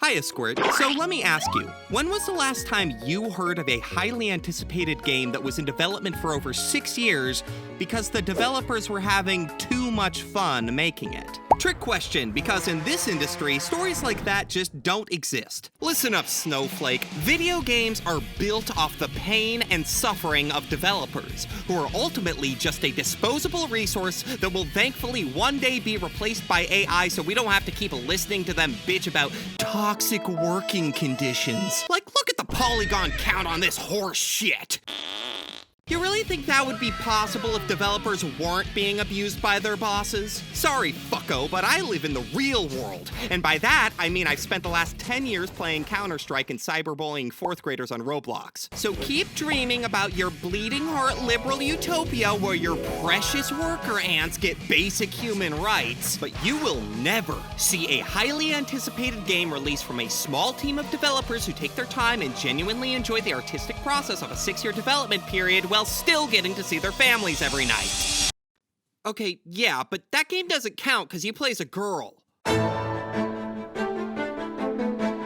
Hiya, Squirt. So let me ask you, when was the last time you heard of a highly anticipated game that was in development for over 6 years because the developers were having too much fun making it? Trick question, because in this industry, stories like that just don't exist. Listen up, Snowflake. Video games are built off the pain and suffering of developers, who are ultimately just a disposable resource that will thankfully one day be replaced by AI so we don't have to keep listening to them bitch about toxic working conditions. Like, look at the polygon count on this horse shit. You really think that would be possible if developers weren't being abused by their bosses? Sorry, fucko, but I live in the real world. And by that, I mean I've spent the last 10 years playing Counter-Strike and cyberbullying 4th graders on Roblox. So keep dreaming about your bleeding heart liberal utopia where your precious worker ants get basic human rights. But you will never see a highly anticipated game released from a small team of developers who take their time and genuinely enjoy the artistic process of a 6-year development period while still getting to see their families every night. Okay, yeah, but that game doesn't count because you play as a girl.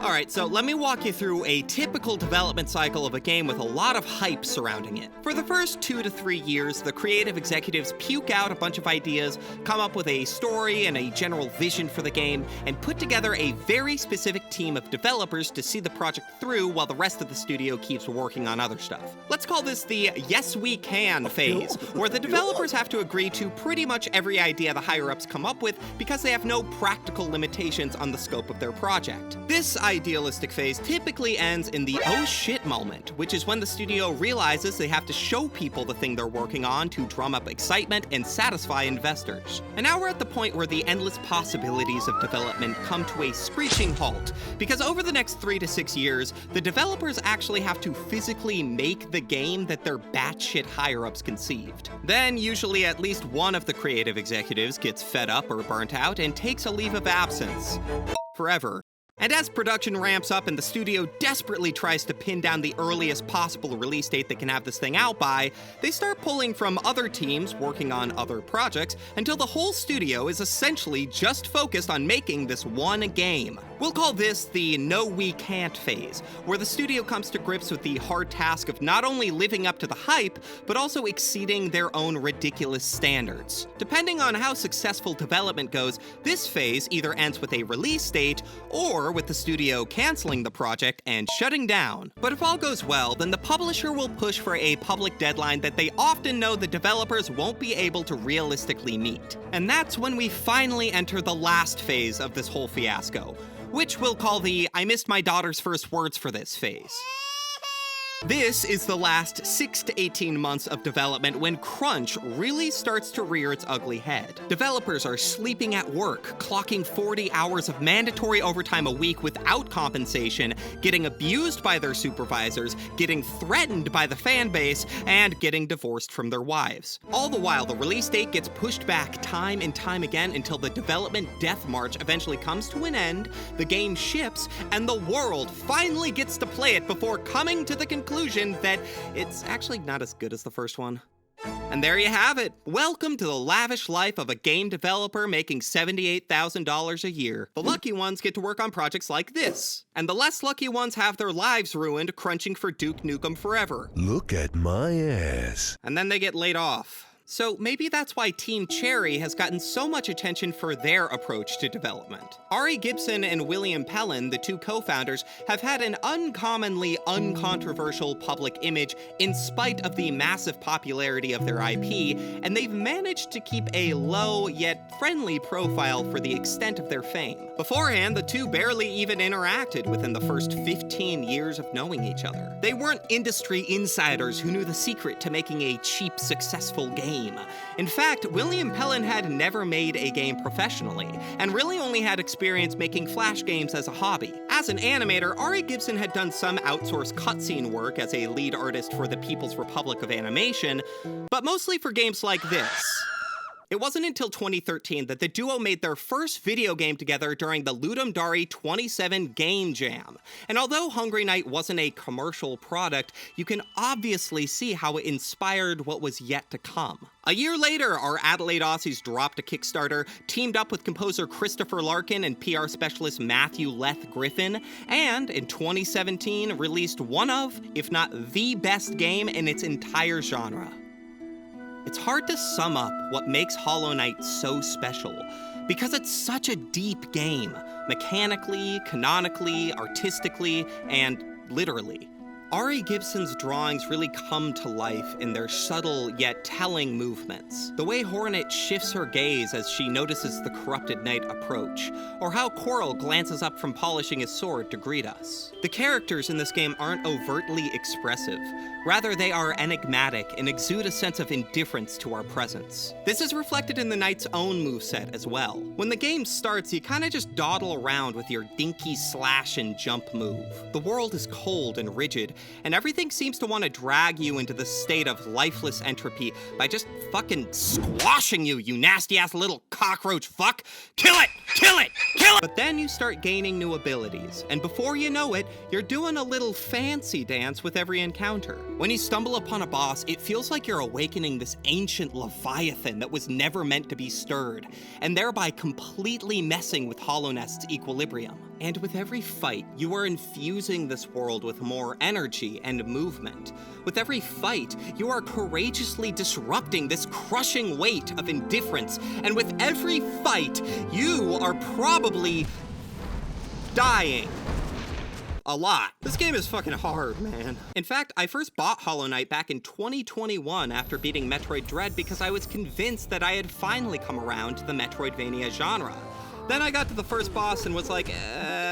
Alright, so let me walk you through a typical development cycle of a game with a lot of hype surrounding it. For the first 2 to 3 years, the creative executives puke out a bunch of ideas, come up with a story and a general vision for the game, and put together a very specific team of developers to see the project through while the rest of the studio keeps working on other stuff. Let's call this the yes we can phase, where the developers have to agree to pretty much every idea the higher-ups come up with because they have no practical limitations on the scope of their project. This idealistic phase typically ends in the oh shit moment, which is when the studio realizes they have to show people the thing they're working on to drum up excitement and satisfy investors. And now we're at the point where the endless possibilities of development come to a screeching halt, because over the next 3 to 6 years, the developers actually have to physically make the game that their batshit higher-ups conceived. Then, usually at least one of the creative executives gets fed up or burnt out and takes a leave of absence. Forever. And as production ramps up and the studio desperately tries to pin down the earliest possible release date they can have this thing out by, they start pulling from other teams working on other projects until the whole studio is essentially just focused on making this one game. We'll call this the no we can't phase, where the studio comes to grips with the hard task of not only living up to the hype, but also exceeding their own ridiculous standards. Depending on how successful development goes, this phase either ends with a release date or with the studio canceling the project and shutting down. But if all goes well, then the publisher will push for a public deadline that they often know the developers won't be able to realistically meet. And that's when we finally enter the last phase of this whole fiasco, which we'll call the I missed my daughter's first words for this phase. This is the last 6 to 18 months of development when crunch really starts to rear its ugly head. Developers are sleeping at work, clocking 40 hours of mandatory overtime a week without compensation, getting abused by their supervisors, getting threatened by the fan base, and getting divorced from their wives. All the while, the release date gets pushed back time and time again until the development death march eventually comes to an end, the game ships, and the world finally gets to play it before coming to the conclusion that it's actually not as good as the first one. And there you have it. Welcome to the lavish life of a game developer making $78,000 a year. The lucky ones get to work on projects like this, and the less lucky ones have their lives ruined crunching for Duke Nukem Forever. Look at my ass. And then they get laid off. So maybe that's why Team Cherry has gotten so much attention for their approach to development. Ari Gibson and William Pellin, the two co-founders, have had an uncommonly uncontroversial public image in spite of the massive popularity of their IP, and they've managed to keep a low yet friendly profile for the extent of their fame. Beforehand, the two barely even interacted within the first 15 years of knowing each other. They weren't industry insiders who knew the secret to making a cheap, successful game. In fact, William Pellin had never made a game professionally, and really only had experience making Flash games as a hobby. As an animator, Ari Gibson had done some outsourced cutscene work as a lead artist for the People's Republic of Animation, but mostly for games like this. It wasn't until 2013 that the duo made their first video game together during the Ludum Dare 27 Game Jam. And although Hungry Night wasn't a commercial product, you can obviously see how it inspired what was yet to come. A year later, our Adelaide Aussies dropped a Kickstarter, teamed up with composer Christopher Larkin and PR specialist Matthew Leth Griffin, and in 2017 released one of, if not the best game in its entire genre. It's hard to sum up what makes Hollow Knight so special, because it's such a deep game, mechanically, canonically, artistically, and literally. Ari Gibson's drawings really come to life in their subtle yet telling movements. The way Hornet shifts her gaze as she notices the corrupted knight approach, or how Coral glances up from polishing his sword to greet us. The characters in this game aren't overtly expressive. Rather, they are enigmatic and exude a sense of indifference to our presence. This is reflected in the knight's own moveset as well. When the game starts, you kinda just dawdle around with your dinky slash and jump move. The world is cold and rigid, and everything seems to want to drag you into the state of lifeless entropy by just fucking squashing you, you nasty-ass little cockroach fuck! Kill it! Kill it! Kill it! But then you start gaining new abilities, and before you know it, you're doing a little fancy dance with every encounter. When you stumble upon a boss, it feels like you're awakening this ancient leviathan that was never meant to be stirred, and thereby completely messing with Hollow Knight's equilibrium. And with every fight, you are infusing this world with more energy and movement. With every fight, you are courageously disrupting this crushing weight of indifference, and with every fight, you are probably dying. A lot. This game is fucking hard, man. In fact, I first bought Hollow Knight back in 2021 after beating Metroid Dread because I was convinced that I had finally come around to the Metroidvania genre. Then I got to the first boss and was like,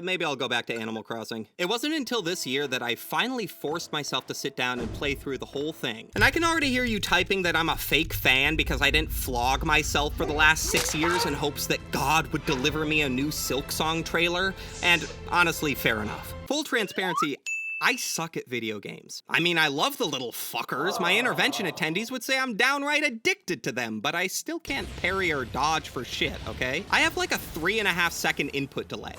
maybe I'll go back to Animal Crossing. It wasn't until this year that I finally forced myself to sit down and play through the whole thing. And I can already hear you typing that I'm a fake fan because I didn't flog myself for the last 6 years in hopes that God would deliver me a new Silksong trailer. And honestly, fair enough. Full transparency, I suck at video games. I mean, I love the little fuckers. My intervention attendees would say I'm downright addicted to them, but I still can't parry or dodge for shit, okay? I have like a 3.5 second input delay.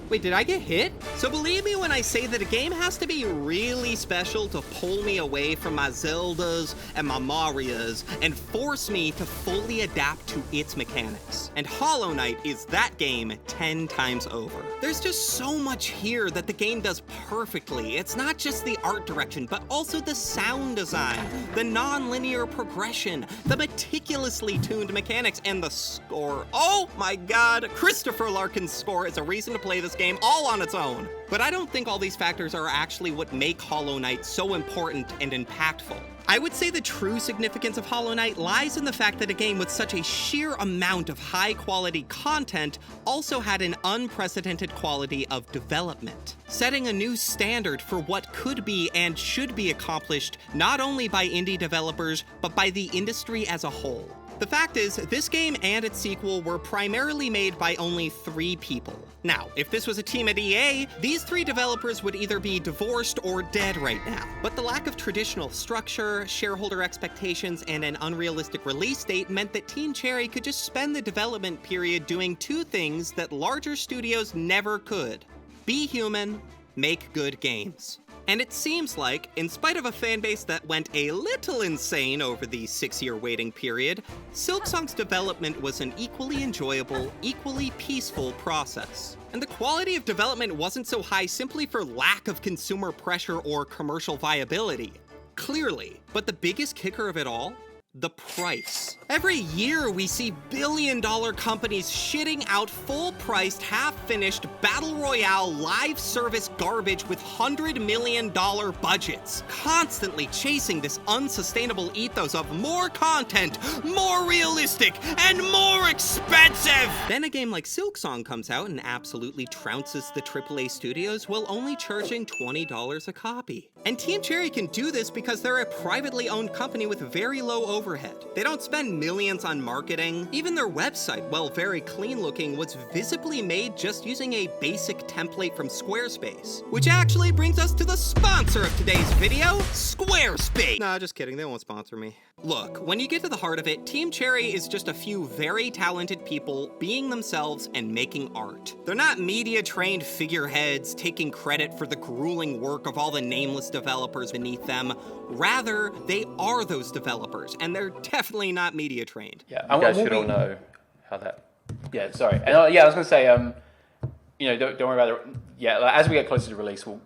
Wait, did I get hit? So believe me when I say that a game has to be really special to pull me away from my Zeldas and my Marios and force me to fully adapt to its mechanics. And Hollow Knight is that game 10 times over. There's just so much here that the game does perfectly. It's not just the art direction, but also the sound design, the non-linear progression, the meticulously tuned mechanics, and the score. Oh my god, Christopher Larkin's score is a reason to play this game all on its own. But I don't think all these factors are actually what make Hollow Knight so important and impactful. I would say the true significance of Hollow Knight lies in the fact that a game with such a sheer amount of high-quality content also had an unprecedented quality of development, setting a new standard for what could be and should be accomplished not only by indie developers, but by the industry as a whole. The fact is, this game and its sequel were primarily made by only 3 people. Now, if this was a team at EA, these 3 developers would either be divorced or dead right now. But the lack of traditional structure, shareholder expectations, and an unrealistic release date meant that Team Cherry could just spend the development period doing 2 things that larger studios never could: be human, make good games. And it seems like, in spite of a fanbase that went a little insane over the 6-year waiting period, Silksong's development was an equally enjoyable, equally peaceful process. And the quality of development wasn't so high simply for lack of consumer pressure or commercial viability. Clearly. But the biggest kicker of it all? The price. Every year we see billion-dollar companies shitting out full-priced, half-finished, battle royale live service garbage with $100 million budgets, constantly chasing this unsustainable ethos of more content, more realistic, and more expensive! Then a game like Silksong comes out and absolutely trounces the AAA studios while only charging $20 a copy. And Team Cherry can do this because they're a privately owned company with very low overhead overhead. They don't spend millions on marketing. Even their website, while very clean looking, was visibly made just using a basic template from Squarespace. Which actually brings us to the sponsor of today's video, Squarespace! Nah, just kidding, they won't sponsor me. Look, when you get to the heart of it, Team Cherry is just a few very talented people being themselves and making art. They're not media-trained figureheads taking credit for the grueling work of all the nameless developers beneath them. Rather, they are those developers, and they're definitely not media-trained. Yeah, you guys should all know how that... Yeah, sorry. And, I was going to say, don't worry about it. Yeah, as we get closer to release, we'll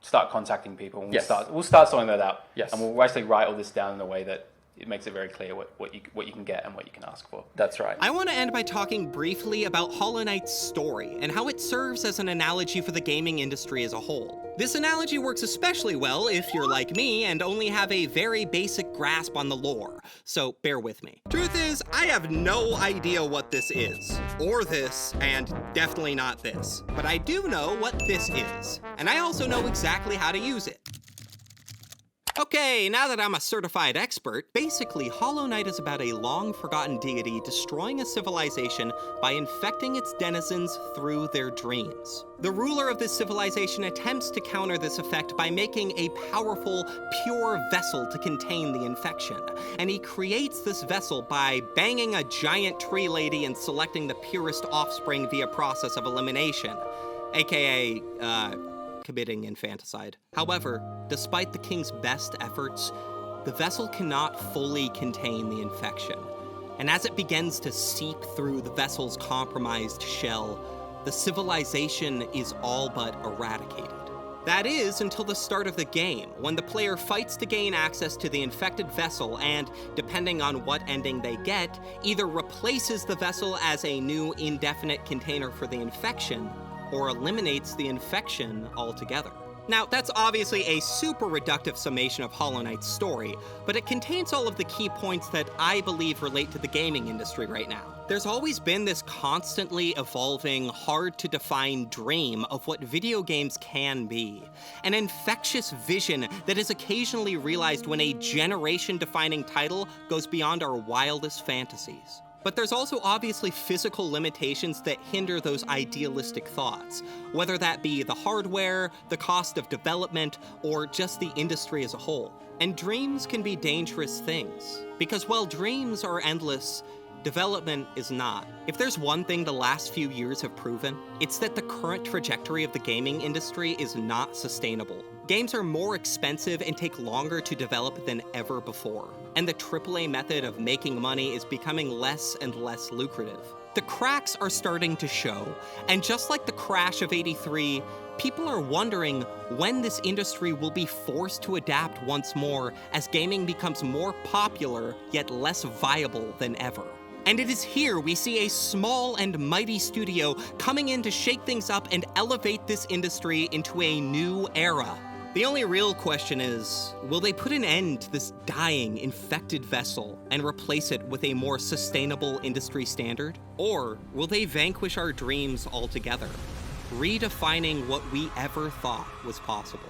start contacting people. And we'll start sorting that out. Yes. And we'll actually write all this down in a way that it makes it very clear what you can get and what you can ask for. That's right. I want to end by talking briefly about Hollow Knight's story and how it serves as an analogy for the gaming industry as a whole. This analogy works especially well if you're like me and only have a very basic grasp on the lore, so bear with me. Truth is, I have no idea what this is, or this, and definitely not this. But I do know what this is, and I also know exactly how to use it. Okay, now that I'm a certified expert, basically Hollow Knight is about a long-forgotten deity destroying a civilization by infecting its denizens through their dreams. The ruler of this civilization attempts to counter this effect by making a powerful, pure vessel to contain the infection, and he creates this vessel by banging a giant tree lady and selecting the purest offspring via process of elimination, aka, committing infanticide. However, despite the king's best efforts, the vessel cannot fully contain the infection. And as it begins to seep through the vessel's compromised shell, the civilization is all but eradicated. That is until the start of the game, when the player fights to gain access to the infected vessel and, depending on what ending they get, either replaces the vessel as a new indefinite container for the infection, or eliminates the infection altogether. Now, that's obviously a super reductive summation of Hollow Knight's story, but it contains all of the key points that I believe relate to the gaming industry right now. There's always been this constantly evolving, hard-to-define dream of what video games can be. An infectious vision that is occasionally realized when a generation-defining title goes beyond our wildest fantasies. But there's also obviously physical limitations that hinder those idealistic thoughts, whether that be the hardware, the cost of development, or just the industry as a whole. And dreams can be dangerous things, because while dreams are endless, development is not. If there's one thing the last few years have proven, it's that the current trajectory of the gaming industry is not sustainable. Games are more expensive and take longer to develop than ever before, and the AAA method of making money is becoming less and less lucrative. The cracks are starting to show, and just like the crash of '83, people are wondering when this industry will be forced to adapt once more as gaming becomes more popular yet less viable than ever. And it is here we see a small and mighty studio coming in to shake things up and elevate this industry into a new era. The only real question is, will they put an end to this dying, infected vessel and replace it with a more sustainable industry standard? Or will they vanquish our dreams altogether, redefining what we ever thought was possible?